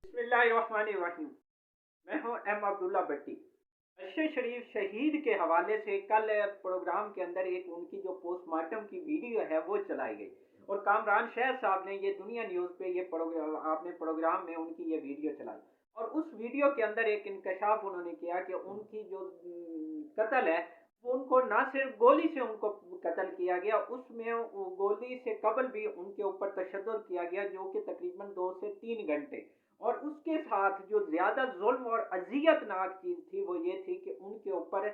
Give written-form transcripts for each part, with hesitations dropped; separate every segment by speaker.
Speaker 1: बिस्मिल्लाहिर्रहमानिर्रहीम। मैं हूं एम अब्दुल्ला भट्टी। अरशद शरीफ शहीद के हवाले से कल प्रोग्राम के अंदर एक उनकी जो पोस्टमार्टम की वीडियो है वो चलाई गई और कामरान शहर साहब ने ये दुनिया न्यूज़ पे ये प्रोग्राम आपने प्रोग्राम में उनकी ये वीडियो चलाई और उस वीडियो के अंदर एक इंकशाफ उन्होंने किया कि उनकी जो कत्ल है वो उनको ना सिर्फ गोली से उनको कत्ल किया गया, उसमें वो गोली से कबल भी उनके ऊपर तशद्दुद किया गया जो कि तकरीबन 2 से 3 घंटे। और उसके साथ जो ज़्यादा जुल्म और अजियतनाक चीज़ थी वो ये थी कि उनके ऊपर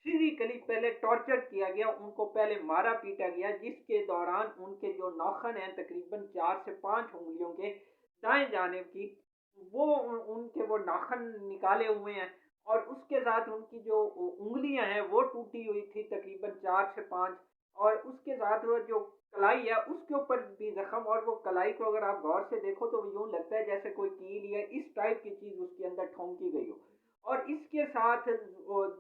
Speaker 1: फिजिकली पहले टॉर्चर किया गया, उनको पहले मारा पीटा गया, जिसके दौरान उनके जो नौखन हैं तकरीबन 4 से 5 उंगलियों के दाएं जानिब की वो उनके वो नाखन निकाले हुए हैं और उसके साथ उनकी जो उंगलियां हैं वो टूटी हुई थी तकरीबन 4 से 5। और उसके साथ वो जो कलाई है उसके ऊपर भी जख्म, और वो कलाई को अगर आप गौर से देखो तो यूं लगता है जैसे कोई कील या इस टाइप की चीज उसके अंदर ठोंकी गई हो। और इसके साथ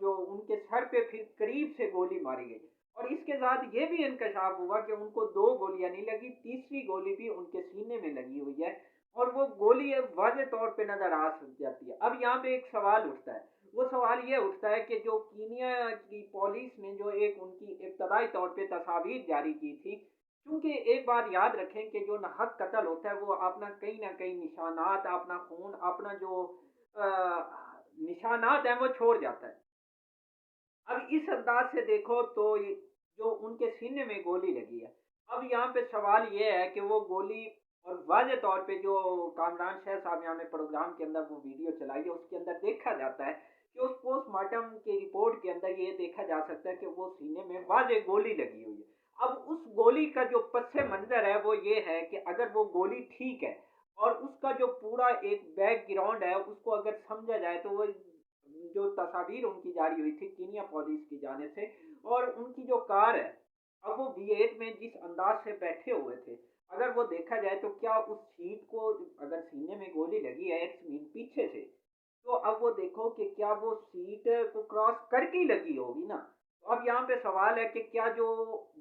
Speaker 1: जो उनके सर पे फिर करीब से गोली मारी गई और इसके साथ ये भी इंकशाफ हुआ कि उनको 2 गोलियां नहीं लगी, तीसरी गोली भी उनके सीने में लगी हुई है और वो गोली वाजे तौर पे नजर आ जाती है। अब यहाँ पे एक सवाल उठता है, वो सवाल ये उठता है कि जो कीनिया की पुलिस ने जो एक उनकी इब्तदाई तौर पे तस्वीर जारी की थी, क्योंकि एक बात याद रखें कि जो नाहक कत्ल होता है वो अपना कहीं ना कहीं निशानात, अपना खून, अपना जो निशानात हैं वो छोड़ जाता है। अब इस अंदाज से देखो तो जो उनके सीने में गोली लगी है, अब यहाँ पे सवाल ये है कि वो गोली, और वाज़े तौर पे जो कामरान शह साहब यहाँ ने प्रोग्राम के अंदर वो वीडियो चलाई है उसके अंदर देखा जाता है कि उस पोस्टमार्टम की रिपोर्ट के अंदर ये देखा जा सकता है कि वो सीने में वाज़े गोली लगी हुई है। अब उस गोली का जो पस मंजर है वो ये है कि अगर वो गोली ठीक है और उसका जो पूरा एक बैकग्राउंड है उसको अगर समझा जाए तो वो जो तस्वीर उनकी जारी हुई थी कीनिया पुलिस की जाने से, और उनकी जो कार है, अब वो V8 में जिस अंदाज से बैठे हुए थे, अगर वो देखा जाए तो क्या उस सीट को, अगर सीने में गोली लगी है इट्स मीन पीछे से, तो अब वो देखो कि क्या वो सीट को क्रॉस करके ही लगी होगी ना। तो अब यहाँ पे सवाल है कि क्या जो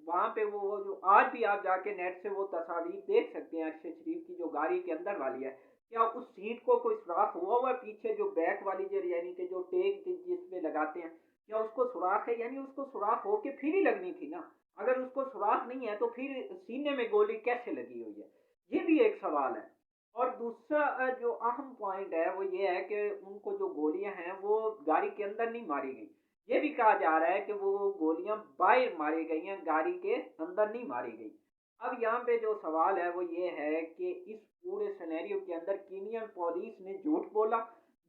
Speaker 1: वहां पे वो जो आज भी आप जाके नेट से वो तस्वीर देख सकते हैं अरशद शरीफ की जो गाड़ी के अंदर वाली है, क्या उस सीट को कोई सुराख हुआ हुआ है पीछे, जो बैक वाली जो यानी कि जो टेक जिसमें लगाते हैं, क्या उसको सुराख है? यानी उसको सुराख होके फिर ही लगनी थी ना। अगर उसको सुराख नहीं है तो फिर सीने में गोली कैसे लगी हुई है, ये भी एक सवाल है। और दूसरा जो अहम पॉइंट है वो ये है कि उनको जो गोलियां हैं वो गाड़ी के अंदर नहीं मारी गई, ये भी कहा जा रहा है कि वो गोलियां बाहर मारी गई हैं, गाड़ी के अंदर नहीं मारी गई। अब यहाँ पे जो सवाल है वो ये है कि इस पूरे सिनेरियो के अंदर कीनियन पुलिस ने झूठ बोला,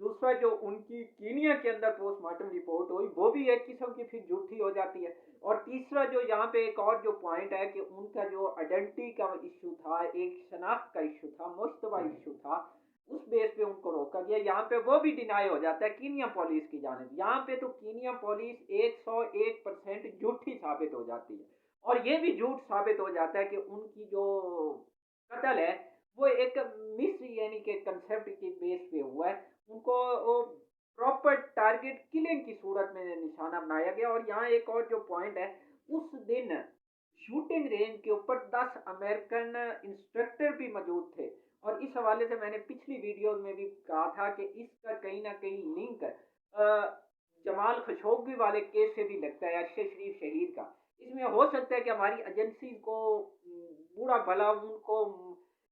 Speaker 1: दूसरा जो उनकी कीनिया के अंदर पोस्टमार्टम रिपोर्ट हुई वो भी एक किस्म की फिर झूठी हो जाती है, और तीसरा जो यहाँ पे एक और जो पॉइंट है कि उनका जो आइडेंटिटी का इशू था, एक शनाख्त का इशू था, मुश्तबा इशू था, उस बेस पे उनको रोका गया, यहाँ पे वो भी डिनाई हो जाता है कीनिया पुलिस की जानिब। यहाँ पे तो कीनिया पुलिस 101% झूठी साबित हो जाती है और ये भी झूठ साबित हो जाता है कि उनकी जो कत्ल है वो एक मिस यानी कि कंसेप्ट की बेस पे हुआ है, उनको वो प्रॉपर टारगेट किलिंग की सूरत में निशाना बनाया गया। और यहाँ एक और जो पॉइंट है, उस दिन शूटिंग रेंज के ऊपर 10 अमेरिकन इंस्ट्रक्टर भी मौजूद थे, और इस हवाले से मैंने पिछली वीडियो में भी कहा था कि इसका कहीं ना कहीं लिंक जमाल खशोगी वाले केस से भी लगता है, अरशद शरीफ शहीद का। इसमें हो सकता है कि हमारी एजेंसी को बुरा भला उनको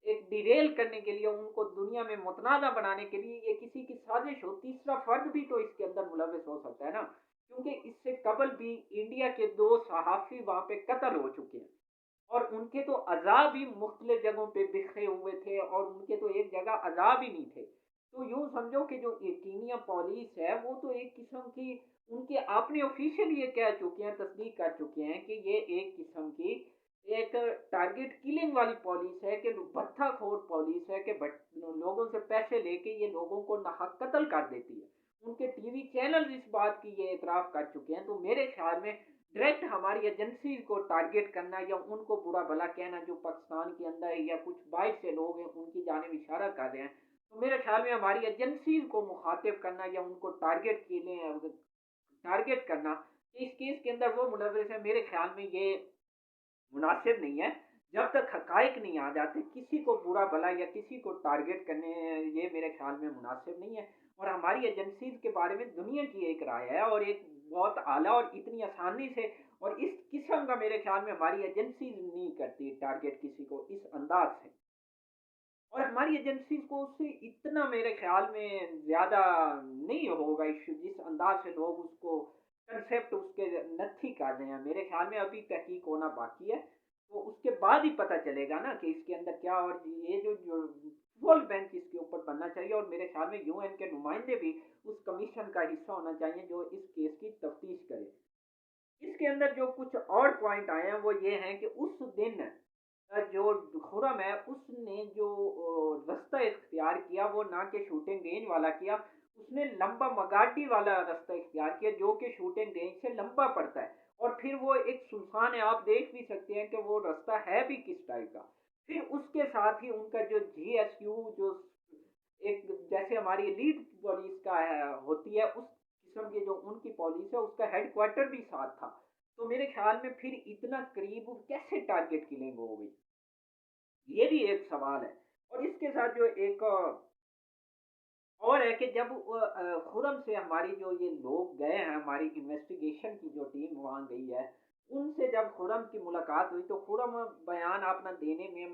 Speaker 1: एक डिरेल करने के लिए, उनको दुनिया में मुतनाज़ा बनाने के लिए ये किसी की साजिश हो, तीसरा फर्द भी तो इसके अंदर मुलविस हो सकता है ना, क्योंकि इससे कबल भी इंडिया के 2 सहाफ़ी वहाँ पे कत्ल हो चुके हैं और उनके तो अजाब ही मुख्तलिफ जगहों पे बिखरे हुए थे और उनके तो एक जगह अजाब ही नहीं थे। तो यूं समझो कि जो कीनिया पुलिस है वो तो एक किस्म की, उनके आपने ऑफिशियल ये कह चुके हैं, तस्दीक कर चुके हैं कि ये एक किस्म की एक टारगेट किलिंग वाली पुलिस है, कि भत्ताखोर पुलिस है, कि लोगों से पैसे लेके ये लोगों को नाहक कत्ल कर देती है। उनके टीवी चैनल इस बात की ये इतराफ़ कर चुके हैं। तो मेरे ख्याल में डायरेक्ट हमारी एजेंसी को टारगेट करना या उनको बुरा भला कहना जो पाकिस्तान के अंदर या कुछ बाहर से लोग हैं उनकी जानिब इशारा कर रहे हैं, तो मेरे ख्याल में हमारी एजेंसी को मुखातिब करना या उनको टारगेट करना इस केस के अंदर वो मुलविस है, मेरे ख्याल में ये मुनासिब नहीं है। जब तक हक़ाइक़ नहीं आ जाते, किसी को बुरा भला या किसी को टारगेट करने ये मेरे ख़्याल में मुनासिब नहीं है। और हमारी एजेंसीज़ के बारे में दुनिया की एक राय है और एक बहुत आला और इतनी आसानी से और इस किस्म का मेरे ख़्याल में हमारी एजेंसीज़ नहीं करती टारगेट किसी को इस अंदाज़ से। और हमारी एजेंसीज़ को उससे इतना मेरे ख़्याल में ज़्यादा नहीं होगा इश्यू जिस अंदाज़ से लोग उसको कंसेप्ट उसके नत्थी कर रहे हैं। मेरे ख़्याल में अभी तहकीक होना बाकी है, तो उसके बाद ही पता चलेगा ना कि इसके अंदर क्या और ये जो फुल बेंच इसके ऊपर बनना चाहिए और मेरे ख़्याल में यूएन के नुमाइंदे भी उस कमीशन का हिस्सा होना चाहिए जो इस केस की तफ्तीश करे। इसके अंदर जो कुछ और पॉइंट आए हैं वो ये हैं कि उस दिन जो खुरम है उसने जो रास्ता इख्तियार किया वो ना कि शूटिंग रेंज वाला किया, उसने लंबा मगाटी वाला रास्ता इख्तियार किया जो कि शूटिंग रेंज से लंबा पड़ता है और फिर वो एक सुनसान है, आप देख भी सकते हैं कि वो रास्ता है भी किस टाइप का। फिर उसके साथ ही उनका जो जीएसयू जो एक जैसे हमारी एलीट पुलिस का होती है उस किस्म की जो उनकी पुलिस है उसका हेडक्वार्टर भी साथ था। तो मेरे ख्याल में फिर इतना करीब कैसे टारगेट किलिंग हो गई? ये भी एक सवाल है। और इसके साथ जो एक और है कि जब खुरम से हमारी जो ये लोग गए हैं, हमारी इन्वेस्टिगेशन की जो टीम वहाँ गई है, उनसे जब खुरम की मुलाकात हुई, तो खुरम बयान अपना देने में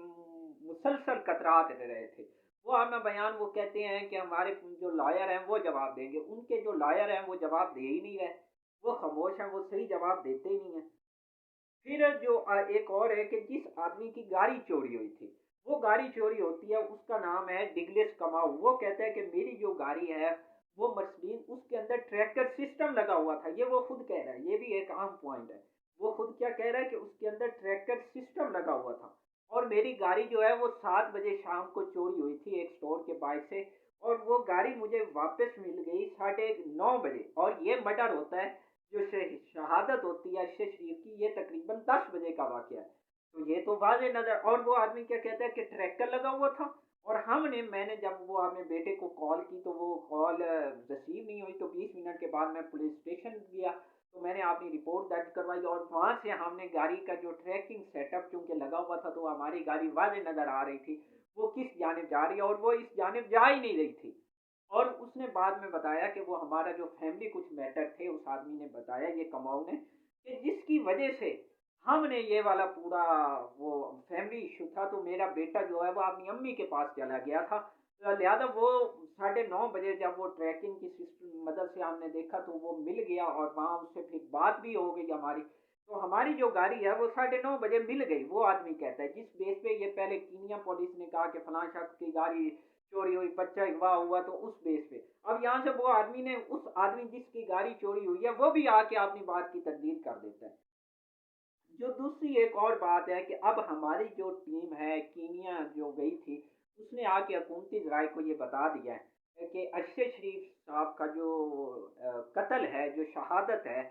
Speaker 1: मुसलसल कतराते रहे थे। वो अपना बयान वो कहते हैं कि हमारे जो लॉयर हैं, वो जवाब देंगे। उनके जो लॉयर हैं, वो जवाब दे ही नहीं रहे। वो खामोश हैं, वो सही जवाब देते ही नहीं हैं। फिर जो एक और है कि जिस आदमी की गाड़ी चोरी हुई थी, वो गाड़ी चोरी होती है, उसका नाम है डिगलिस कमाऊ। वो कहता है कि मेरी जो गाड़ी है, वो मर्सिडीज़ उसके अंदर ट्रैकर सिस्टम लगा हुआ था। ये वो खुद कह रहा है, ये भी एक अहम पॉइंट है। वो खुद क्या कह रहा है कि उसके अंदर ट्रैकर सिस्टम लगा हुआ था और मेरी गाड़ी जो है वो 7 बजे शाम को चोरी हुई थी एक स्टोर के बाहर से और वो गाड़ी मुझे वापस मिल गई साढ़े 9 बजे और ये मर्डर होता है जो शहादत होती है अरशद शरीफ की ये तकरीबन 10 बजे का वाक़या है। तो ये तो वाज़ेह नज़र और वो आदमी क्या कहता है कि ट्रैकर लगा हुआ था और मैंने जब वो अपने बेटे को कॉल की तो वो कॉल रिसीव नहीं हुई तो 20 मिनट के बाद मैं पुलिस स्टेशन गया तो मैंने अपनी रिपोर्ट दर्ज करवाई और वहाँ से हमने गाड़ी का जो ट्रैकिंग सेटअप चूँकि लगा हुआ था तो हमारी गाड़ी वाज़ेह नज़र आ रही थी, वो किस जानिब जा रही है और वो इस जानिब जा ही नहीं रही थी। और उसने बाद में बताया कि वो हमारा जो फैमिली कुछ मैटर थे उस आदमी ने बताया ये कमाऊ ने कि जिसकी वजह से हमने ये वाला पूरा वो फैमिली इशू था तो मेरा बेटा जो है वो अपनी अम्मी के पास चला गया था तो लिहाजा वो 9:30 बजे जब वो ट्रैकिंग की सिस्टम मदद से हमने देखा तो वो मिल गया और वहाँ उससे फिर बात भी हो गई हमारी तो हमारी जो गाड़ी है वो 9:30 बजे मिल गई वो आदमी कहता है जिस बेस पे ये पहले कीनिया पुलिस ने कहा कि फलां शख्स की गाड़ी चोरी हुई, बच्चा अगवा हुआ तो उस बेस पे। अब यहाँ से वो आदमी ने उस आदमी जिसकी गाड़ी चोरी हुई है वो भी आके अपनी बात की तस्दीक कर देता है। जो दूसरी एक और बात है कि अब हमारी जो टीम है कीनिया जो गई थी उसने आके हुकूमती ज़राए को ये बता दिया है कि अरशद शरीफ साहब का जो कत्ल है, जो शहादत है,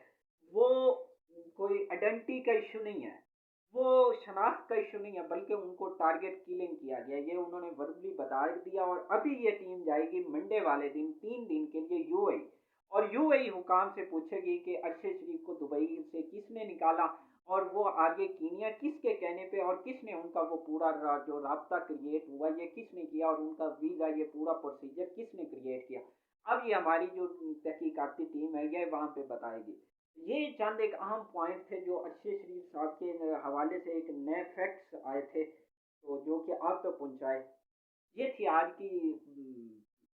Speaker 1: वो कोई आइडेंटिटी का इशू नहीं है। वो शनाख्त का इशू नहीं है बल्कि उनको टारगेट किलिंग किया गया ये उन्होंने वर्बली बता दिया और अभी ये टीम जाएगी मंडे वाले दिन 3 दिन के लिए यूएई और यूएई हुकाम से पूछेगी कि अरशद शरीफ को दुबई से किसने निकाला और वो आगे कीनिया किसके कहने पे और किसने उनका वो पूरा जो राब्ता क्रिएट हुआ ये किसने किया और उनका वीज़ा ये पूरा प्रोसीजर किसने क्रिएट किया अब ये हमारी जो तहकीकाती टीम है ये वहाँ पे बताएगी ये चंद एक अहम पॉइंट थे जो अरशद शरीफ साहब के हवाले से एक नए फैक्ट्स आए थे तो जो कि आप तक पहुँचाए ये थी आज की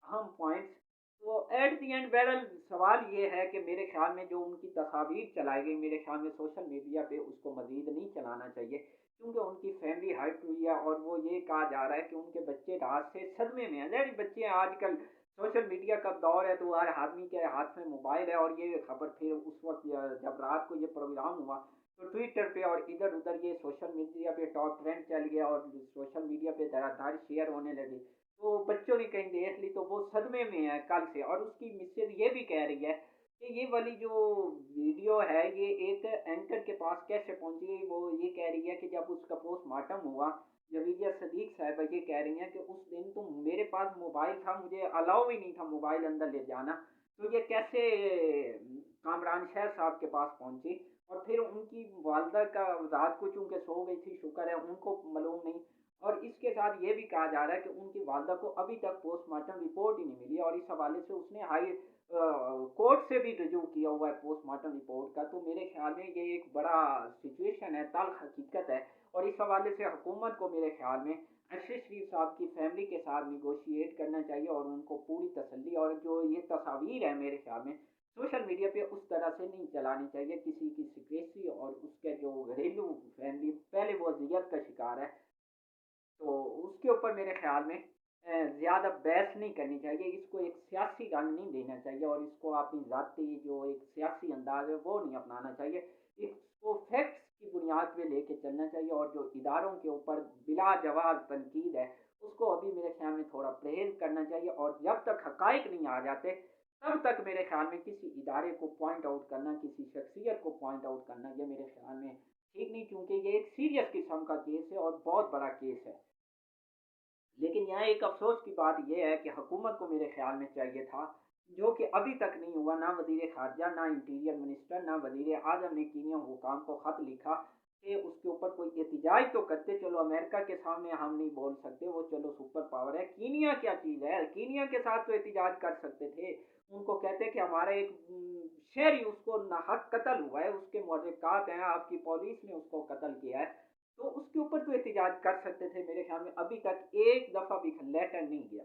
Speaker 1: अहम पॉइंट्स तो एट दी एंड बहरहाल सवाल ये है कि मेरे ख्याल में जो उनकी तस्वीर चलाई गई मेरे ख्याल में सोशल मीडिया पे उसको मजीद नहीं चलाना चाहिए क्योंकि उनकी फैमिली हर्ट हुई है और वो ये कहा जा रहा है कि उनके बच्चे रात से सदमे में हैं जहरी बच्चे आजकल सोशल मीडिया का दौर है तो हर आदमी के हाथ में मोबाइल है और ये खबर फिर उस वक्त जब रात को ये प्रोग्राम हुआ तो ट्विटर पे और इधर उधर ये सोशल मीडिया पे टॉप ट्रेंड चल गया और सोशल मीडिया पे धड़ाधड़ शेयर होने लगी तो बच्चों ने कहीं देख ली तो वो सदमे में है कल से और उसकी मिसेज ये भी कह रही है कि ये वाली जो वीडियो है ये एक एंकर के पास कैसे पहुंची वो ये कह रही है कि जब उसका पोस्टमार्टम हुआ जवीदिया सदीक साहब ये कह रही हैं कि उस दिन तो मेरे पास मोबाइल था मुझे अलाउ ही नहीं था मोबाइल अंदर ले जाना तो ये कैसे कामरान शहर साहब के पास पहुंची और फिर उनकी वालदा का रात को चूँकि सो गई थी, शुक्र है उनको मालूम नहीं। और इसके साथ ये भी कहा जा रहा है कि उनकी वालदा को अभी तक पोस्टमार्टम रिपोर्ट ही नहीं मिली और इस हवाले से उसने कोर्ट से भी रजू किया हुआ है पोस्टमार्टम रिपोर्ट का। तो मेरे ख्याल में ये एक बड़ा सिचुएशन है, तल्ख हकीकत है। और इस हवाले से हुकूमत को मेरे ख्याल में अरशद शरीफ साहब की फैमिली के साथ निगोशिएट करना चाहिए और उनको पूरी तसल्ली, और जो ये तस्वीर है मेरे ख्याल में सोशल मीडिया पे उस तरह से नहीं चलानी चाहिए किसी की सिक्रेसी, और उसके जो घरेलू फैमिली पहले वो अजियत का शिकार है, तो उसके ऊपर मेरे ख्याल में ज़्यादा बहस नहीं करनी चाहिए। इसको एक सियासी रंग नहीं देना चाहिए और इसको अपनी ज़ाती जो एक सियासी अंदाज है वो नहीं अपनाना चाहिए। इसको फैक्ट्स की बुनियाद पे लेके चलना चाहिए और जो इदारों के ऊपर बिला जवाब तनकीद है उसको अभी मेरे ख्याल में थोड़ा परहेज करना चाहिए। और जब तक हकाइक नहीं आ जाते तब तक मेरे ख्याल में किसी इदारे को पॉइंट आउट करना, किसी शख्सियत को पॉइंट आउट करना, ये मेरे ख्याल में ठीक नहीं, क्योंकि ये एक सीरियस किस्म का केस है और बहुत बड़ा केस है। लेकिन यहाँ एक अफ़सोस की बात ये है कि हुकूमत को मेरे ख़्याल में चाहिए था, जो कि अभी तक नहीं हुआ, ना वज़ीर ख़ारजा, ना इंटीरियर मिनिस्टर, ना वज़ीर आज़म ने कीनिया हुकाम को ख़त लिखा कि उसके ऊपर कोई एहतजाज तो करते। चलो अमेरिका के सामने हम नहीं बोल सकते, वो चलो सुपर पावर है, कीनिया क्या चीज़ है, कीनिया के साथ तो एहतजाज कर सकते थे। उनको कहते कि हमारा एक शहरी उसको नाहक कत्ल हुआ है, उसके मुहर्रिकात हैं, आपकी पुलिस ने उसको कत्ल किया है, तो उसके ऊपर तो एहतजाज कर सकते थे। मेरे ख्याल में अभी तक एक दफ़ा भी लेटर नहीं गया।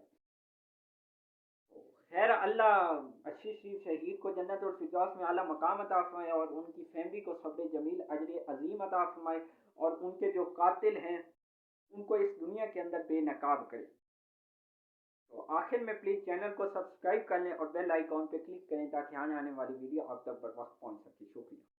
Speaker 1: खैर अल्लाह अच्छी सी शहीद को जन्नत और फिरदौस में आला मकाम अता फरमाए और उनकी फैमिली को सब्र जमील अजर अजीम अता फरमाए और उनके जो कातिल हैं उनको इस दुनिया के अंदर बेनकाब करे। तो आखिर में प्लीज़ चैनल को सब्सक्राइब कर लें और बेल आइकॉन पे क्लिक करें ताकि आने वाली वीडियो आप तक बर वक्त पहुँच सके। शुक्रिया।